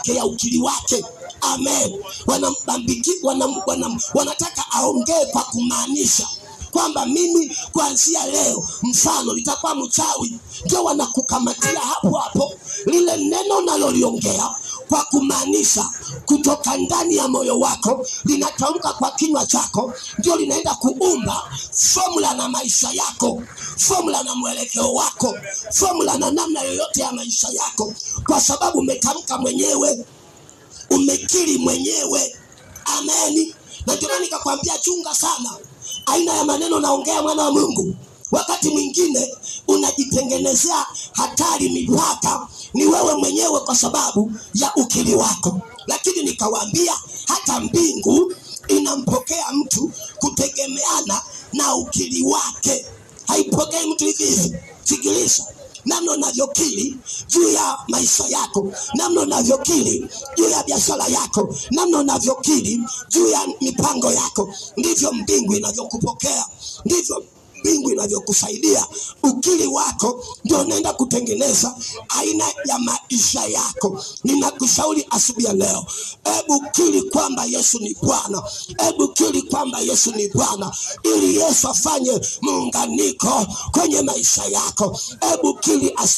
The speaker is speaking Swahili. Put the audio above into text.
yake ya ukiri wake. Amen. Wanataka aongee kwa kumaanisha kwamba mimi kuanzia leo mfano nitakuwa mchawi. Ndio wanakukamatia hapo hapo lile neno unaloliongea kwa kumaanisha kutoka ndani ya moyo wako, linatamka kwa kinywa chako, ndio linaenda kuumba formula na maisha yako, formula na mwelekeo wako, formula na namna yoyote ya maisha yako, kwa sababu umetamka mwenyewe, umekiri mwenyewe. Amen. Na ndio nikakwambia chunga sana aina ya maneno naongea, mwana wa Mungu. Wakati mwingine unajitengenezea hatari, mipaka ni wewe mwenyewe kwa sababu ya ukiri wako. Lakini nikawaambia hata mbingu inampokea mtu kutegemeana na ukiri wake. Haipokei mtu hivi. Sikiliza, namna unavyokiri juu ya maisha yako, namna unavyokiri juu ya biashara yako, namna unavyokiri juu ya mipango yako, ndivyo mbingu inavyokupokea, ndivyo mbingu inavyokusaidia. Ukiri wako ndio unaenda kutengeneza aina ya maisha yako. Ninakushauri asubuhi ya leo, hebu kiri kwamba Yesu ni Bwana, hebu kiri kwamba Yesu ni Bwana, ili Yesu afanye muunganiko kwenye maisha yako. Hebu kiri asubuhi